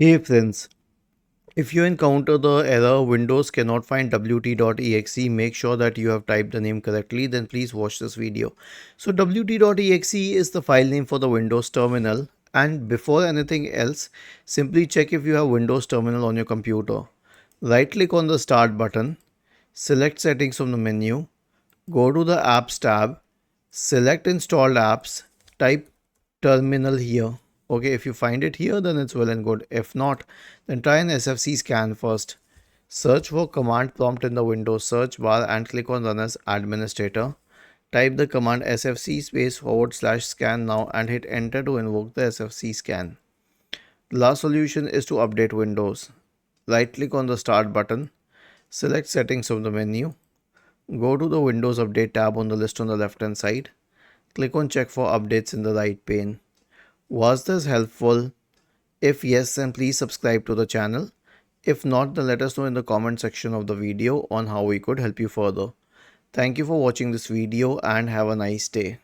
Hey friends, if you encounter the error Windows cannot find wt.exe, make sure that you have typed the name correctly, then please watch this video. So wt.exe is the file name for the Windows terminal, and before anything else, simply check if you have Windows terminal on your computer. Right click on the start button, select settings from the menu, go to the apps tab, select installed apps, type terminal here. Okay, if you find it here, then it's well and good. If not, then try an SFC scan first. Search for command prompt in the Windows search bar and click on run as administrator. Type the command sfc /scan now and hit enter to invoke the SFC scan. The last solution is to update Windows. Right click on the start button, select settings from the menu, go to the Windows Update tab on the list on the left hand side. Click on check for updates in the right pane. Was this helpful? If yes, then please subscribe to the channel. If not, then let us know in the comment section of the video on how we could help you further. Thank you for watching this video and have a nice day.